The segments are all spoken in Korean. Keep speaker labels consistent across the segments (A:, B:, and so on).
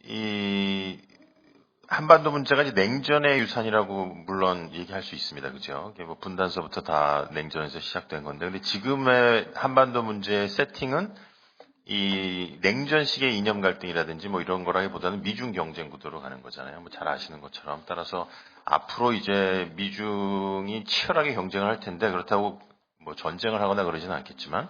A: 이 한반도 문제가 이제 냉전의 유산이라고 물론 얘기할 수 있습니다. 그죠? 이게 뭐 분단서부터 다 냉전에서 시작된 건데, 근데 지금의 한반도 문제의 세팅은 이 냉전식의 이념 갈등이라든지 뭐 이런 거라기보다는 미중 경쟁 구도로 가는 거잖아요. 뭐 잘 아시는 것처럼. 따라서 앞으로 이제 미중이 치열하게 경쟁을 할 텐데, 그렇다고 뭐 전쟁을 하거나 그러지는 않겠지만,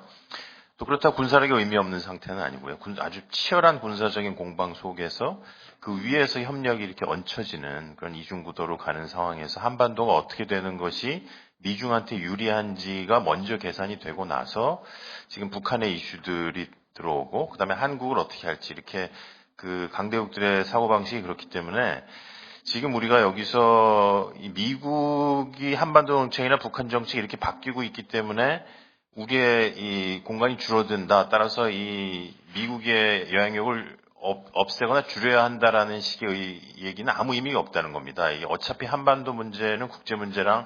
A: 또 그렇다고 군사력이 의미 없는 상태는 아니고요. 아주 치열한 군사적인 공방 속에서 그 위에서 협력이 이렇게 얹혀지는 그런 이중구도로 가는 상황에서 한반도가 어떻게 되는 것이 미중한테 유리한지가 먼저 계산이 되고 나서 지금 북한의 이슈들이 들어오고, 그다음에 한국을 어떻게 할지, 이렇게 그 강대국들의 사고방식이 그렇기 때문에 지금 우리가 여기서 이 미국이 한반도 정책이나 북한 정책이 이렇게 바뀌고 있기 때문에 우리의 이 공간이 줄어든다. 따라서 이 미국의 영향력을 없애거나 줄여야 한다라는 식의 얘기는 아무 의미가 없다는 겁니다. 이게 어차피 한반도 문제는 국제 문제랑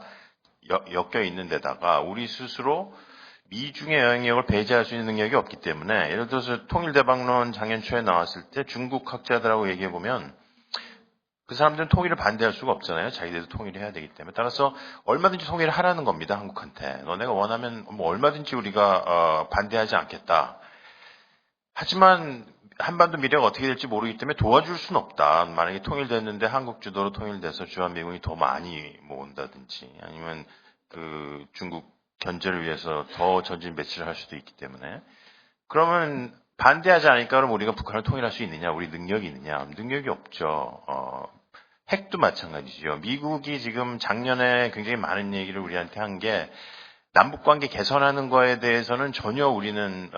A: 엮여 있는 데다가 우리 스스로 미중의 영향력을 배제할 수 있는 능력이 없기 때문에, 예를 들어서 통일대박론 작년 초에 나왔을 때 중국 학자들하고 얘기해 보면 그 사람들은 통일을 반대할 수가 없잖아요. 자기들도 통일을 해야 되기 때문에. 따라서 얼마든지 통일을 하라는 겁니다. 한국한테. 너네가 원하면 뭐 얼마든지 우리가 반대하지 않겠다. 하지만 한반도 미래가 어떻게 될지 모르기 때문에 도와줄 수는 없다. 만약에 통일됐는데 한국 주도로 통일돼서 주한미군이 더 많이 모은다든지, 아니면 그 중국 견제를 위해서 더 전진 배치를 할 수도 있기 때문에, 그러면 반대하지 않으니까 그럼 우리가 북한을 통일할 수 있느냐? 우리 능력이 있느냐? 능력이 없죠. 핵도 마찬가지죠. 미국이 지금 작년에 굉장히 많은 얘기를 우리한테 한 게, 남북관계 개선하는 거에 대해서는 전혀 우리는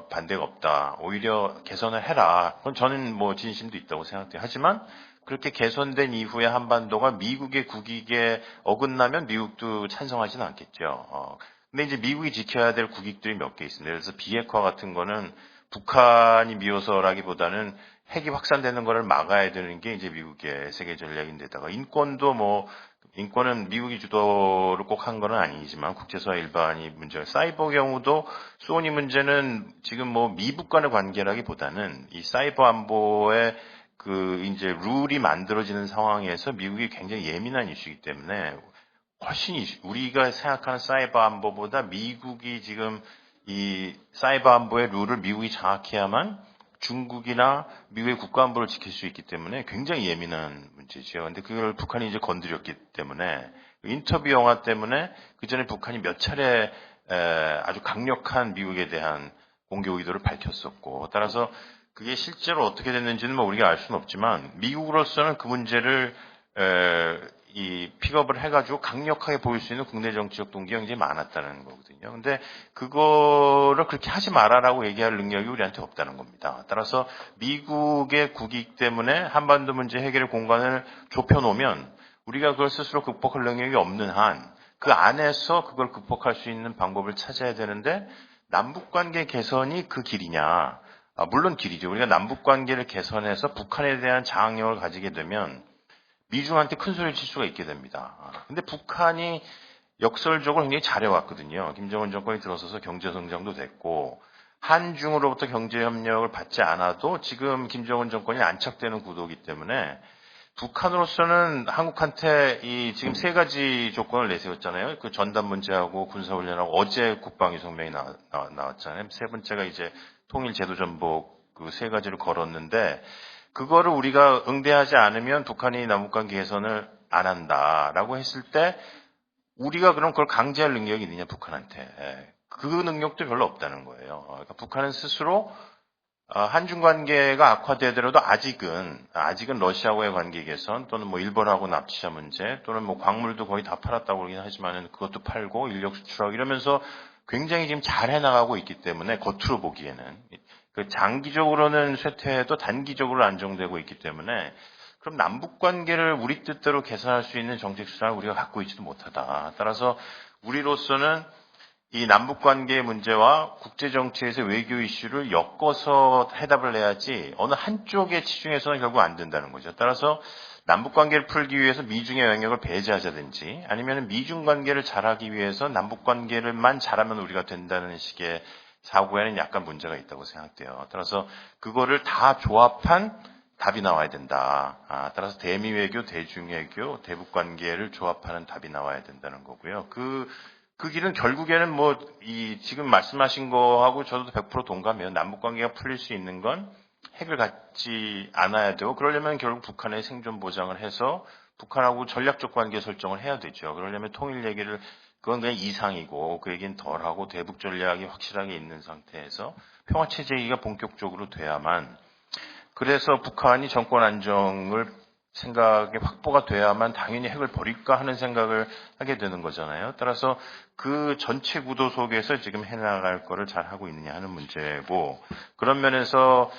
A: 반대가 없다. 오히려 개선을 해라. 그건 저는 뭐 진심도 있다고 생각돼요. 하지만 그렇게 개선된 이후에 한반도가 미국의 국익에 어긋나면 미국도 찬성하지는 않겠죠. 근데 이제 미국이 지켜야 될 국익들이 몇 개 있습니다. 그래서 비핵화 같은 거는 북한이 미워서라기보다는 핵이 확산되는 거를 막아야 되는 게 이제 미국의 세계 전략인데다가, 인권은 미국이 주도를 꼭 한 건 아니지만 국제사회 일반이 문제가, 사이버 경우도 소니 문제는 지금 뭐 미북 간의 관계라기보다는 이 사이버 안보의 그 이제 룰이 만들어지는 상황에서 미국이 굉장히 예민한 이슈이기 때문에 훨씬 우리가 생각하는 사이버 안보보다 미국이 지금 이 사이버 안보의 룰을 미국이 장악해야만 중국이나 미국의 국가안보를 지킬 수 있기 때문에 굉장히 예민한 문제죠. 근데 그걸 북한이 이제 건드렸기 때문에, 인터뷰 영화 때문에 그 전에 북한이 몇 차례 아주 강력한 미국에 대한 공격 의도를 밝혔었고, 따라서 그게 실제로 어떻게 됐는지는 뭐 우리가 알 수는 없지만 미국으로서는 그 문제를 이 픽업을 해가지고 강력하게 보일 수 있는 국내 정치적 동기가 굉장히 많았다는 거거든요. 근데 그거를 그렇게 하지 마라라고 얘기할 능력이 우리한테 없다는 겁니다. 따라서 미국의 국익 때문에 한반도 문제 해결의 공간을 좁혀놓으면 우리가 그걸 스스로 극복할 능력이 없는 한 그 안에서 그걸 극복할 수 있는 방법을 찾아야 되는데, 남북관계 개선이 그 길이냐? 물론 길이죠. 우리가 남북관계를 개선해서 북한에 대한 장악력을 가지게 되면 미중한테 큰 소리를 칠 수가 있게 됩니다. 근데 북한이 역설적으로 굉장히 잘해왔거든요. 김정은 정권이 들어서서 경제성장도 됐고, 한중으로부터 경제협력을 받지 않아도 지금 김정은 정권이 안착되는 구도이기 때문에 북한으로서는 한국한테 이 지금 세 가지 조건을 내세웠잖아요. 그 전단 문제하고 군사훈련하고 어제 국방위 성명이 나왔잖아요. 세 번째가 이제 통일 제도 전복, 그 세 가지를 걸었는데, 그거를 우리가 응대하지 않으면 북한이 남북관계 개선을 안 한다라고 했을 때 우리가 그럼 그걸 강제할 능력이 있느냐, 북한한테. 그 능력도 별로 없다는 거예요. 그러니까 북한은 스스로 한중 관계가 악화되더라도 아직은 러시아와의 관계 개선, 또는 뭐 일본하고 납치자 문제, 또는 뭐 광물도 거의 다 팔았다고 그러긴 하지만 그것도 팔고 인력 수출하고 이러면서 굉장히 지금 잘 해나가고 있기 때문에, 겉으로 보기에는 그 장기적으로는 쇠퇴해도 단기적으로 안정되고 있기 때문에, 그럼 남북 관계를 우리 뜻대로 개선할 수 있는 정책 수단을 우리가 갖고 있지도 못하다. 따라서 우리로서는 이 남북관계 문제와 국제정치에서 외교 이슈를 엮어서 해답을 내야지 어느 한쪽에 치중해서는 결국 안 된다는 거죠. 따라서 남북관계를 풀기 위해서 미중의 영향력을 배제하자든지, 아니면 미중관계를 잘하기 위해서 남북관계를만 잘하면 우리가 된다는 식의 사고에는 약간 문제가 있다고 생각돼요. 따라서 그거를 다 조합한 답이 나와야 된다. 따라서 대미 외교, 대중 외교, 대북 관계를 조합하는 답이 나와야 된다는 거고요. 그 길은 결국에는 지금 말씀하신 거하고 저도 100% 동감해요. 남북 관계가 풀릴 수 있는 건 핵을 갖지 않아야 되고, 그러려면 결국 북한의 생존 보장을 해서 북한하고 전략적 관계 설정을 해야 되죠. 그러려면 통일 얘기를, 그건 그냥 이상이고, 그 얘기는 덜하고 대북 전략이 확실하게 있는 상태에서 평화체제 얘기가 본격적으로 돼야만, 그래서 북한이 정권 안정을 생각에 확보가 돼야만 당연히 핵을 버릴까 하는 생각을 하게 되는 거잖아요. 따라서 그 전체 구도 속에서 지금 해나갈 거를 잘 하고 있느냐 하는 문제고, 그런 면에서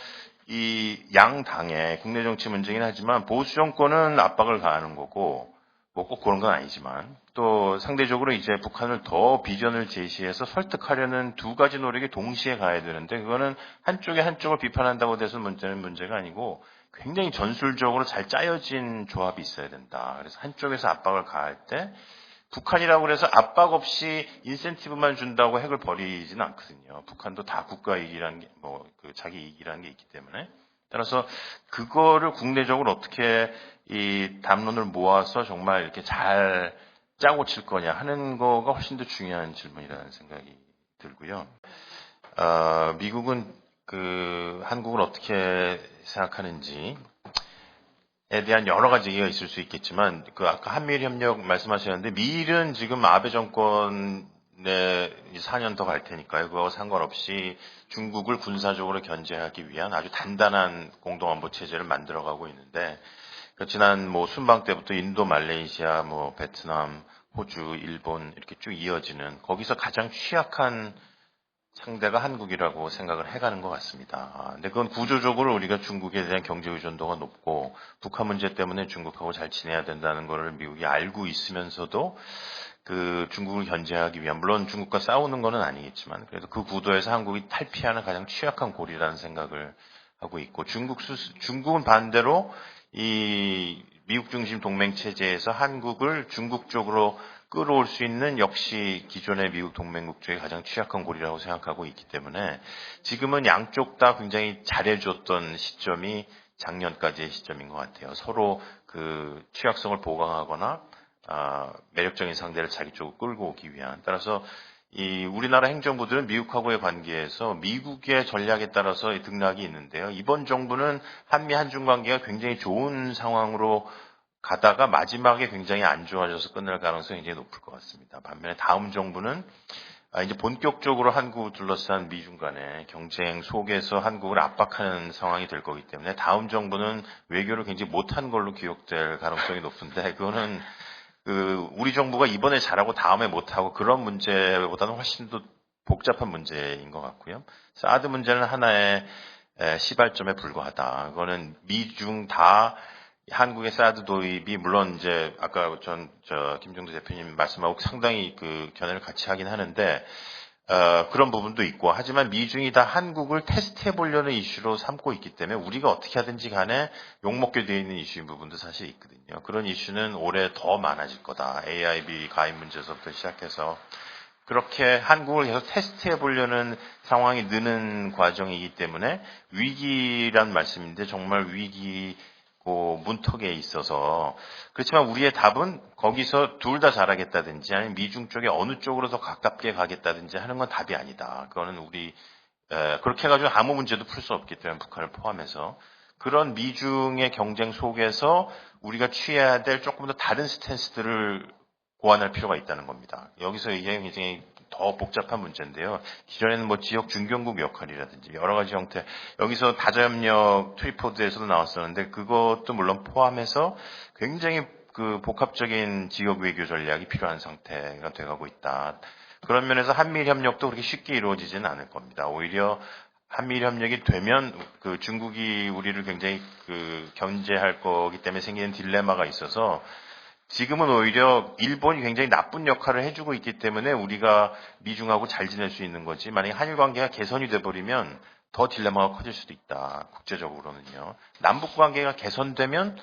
A: 이 양당의 국내 정치 문제긴 하지만 보수 정권은 압박을 가하는 거고, 꼭 그런 건 아니지만, 또 상대적으로 이제 북한을 더 비전을 제시해서 설득하려는 두 가지 노력이 동시에 가야 되는데, 그거는 한쪽을 비판한다고 돼서 문제가 아니고 굉장히 전술적으로 잘 짜여진 조합이 있어야 된다. 그래서 한쪽에서 압박을 가할 때 북한이라고 그래서 압박 없이 인센티브만 준다고 핵을 버리지는 않거든요. 북한도 다 국가 이익이라는 게, 자기 이익이라는 게 있기 때문에. 따라서 그거를 국내적으로 어떻게 이 담론을 모아서 정말 이렇게 잘 짜고 칠 거냐 하는 거가 훨씬 더 중요한 질문이라는 생각이 들고요. 미국은 한국을 어떻게 생각하는지 에 대한 여러 가지 얘기가 있을 수 있겠지만, 아까 한미일 협력 말씀하셨는데, 미일은 지금 아베 정권에 4년 더 갈 테니까요. 그거와 상관없이 중국을 군사적으로 견제하기 위한 아주 단단한 공동안보 체제를 만들어가고 있는데, 지난 순방 때부터 인도, 말레이시아, 베트남, 호주, 일본 이렇게 쭉 이어지는, 거기서 가장 취약한 상대가 한국이라고 생각을 해가는 것 같습니다. 근데 그건 구조적으로 우리가 중국에 대한 경제 의존도가 높고 북한 문제 때문에 중국하고 잘 지내야 된다는 것을 미국이 알고 있으면서도 중국을 견제하기 위한, 물론 중국과 싸우는 건 아니겠지만 그래도 그 구도에서 한국이 탈피하는 가장 취약한 고리라는 생각을 하고 있고, 중국은 반대로 이 미국 중심 동맹 체제에서 한국을 중국 쪽으로 끌어올 수 있는 역시 기존의 미국 동맹국 중에 가장 취약한 고리라고 생각하고 있기 때문에 지금은 양쪽 다 굉장히 잘해줬던 시점이 작년까지의 시점인 것 같아요. 서로 그 취약성을 보강하거나 매력적인 상대를 자기 쪽으로 끌고 오기 위한. 따라서 이 우리나라 행정부들은 미국하고의 관계에서 미국의 전략에 따라서 등락이 있는데요. 이번 정부는 한미 한중 관계가 굉장히 좋은 상황으로 가다가 마지막에 굉장히 안 좋아져서 끝날 가능성이 굉장히 높을 것 같습니다. 반면에 다음 정부는 이제 본격적으로 한국을 둘러싼 미중 간의 경쟁 속에서 한국을 압박하는 상황이 될 거기 때문에 다음 정부는 외교를 굉장히 못한 걸로 기억될 가능성이 높은데, 그거는 우리 정부가 이번에 잘하고 다음에 못하고 그런 문제보다는 훨씬 더 복잡한 문제인 것 같고요. 사드 문제는 하나의 시발점에 불과하다. 그거는 미중 다 한국의 사드 도입이, 물론 이제 아까 김종대 대표님 말씀하고 상당히 견해를 같이 하긴 하는데, 그런 부분도 있고, 하지만 미중이 다 한국을 테스트해 보려는 이슈로 삼고 있기 때문에 우리가 어떻게 하든지 간에 욕먹게 되어 있는 이슈인 부분도 사실 있거든요. 그런 이슈는 올해 더 많아질 거다. AIB 가입 문제서부터 시작해서 그렇게 한국을 계속 테스트해 보려는 상황이 느는 과정이기 때문에 위기란 말씀인데, 정말 위기고 문턱에 있어서, 그렇지만 우리의 답은 거기서 둘 다 잘하겠다든지 아니면 미중 쪽에 어느 쪽으로 더 가깝게 가겠다든지 하는 건 답이 아니다. 그거는 그렇게 해가지고 아무 문제도 풀 수 없기 때문에, 북한을 포함해서 그런 미중의 경쟁 속에서 우리가 취해야 될 조금 더 다른 스탠스들을 고안할 필요가 있다는 겁니다. 여기서 이게 굉장히 더 복잡한 문제인데요. 기존에는 지역 중견국 역할이라든지 여러 가지 형태, 여기서 다자협력 트리포드에서도 나왔었는데 그것도 물론 포함해서 굉장히 복합적인 지역 외교 전략이 필요한 상태가 돼가고 있다. 그런 면에서 한미일 협력도 그렇게 쉽게 이루어지지는 않을 겁니다. 오히려 한미일 협력이 되면 중국이 우리를 굉장히 견제할 거기 때문에 생기는 딜레마가 있어서, 지금은 오히려 일본이 굉장히 나쁜 역할을 해주고 있기 때문에 우리가 미중하고 잘 지낼 수 있는 거지, 만약에 한일 관계가 개선이 돼버리면 더 딜레마가 커질 수도 있다. 국제적으로는요. 남북 관계가 개선되면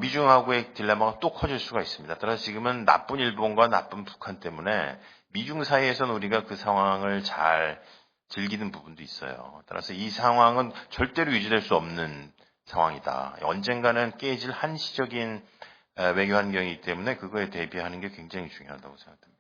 A: 미중하고의 딜레마가 또 커질 수가 있습니다. 따라서 지금은 나쁜 일본과 나쁜 북한 때문에 미중 사이에서는 우리가 그 상황을 잘 즐기는 부분도 있어요. 따라서 이 상황은 절대로 유지될 수 없는 상황이다. 언젠가는 깨질 한시적인 외교 환경이기 때문에 그거에 대비하는 게 굉장히 중요하다고 생각합니다.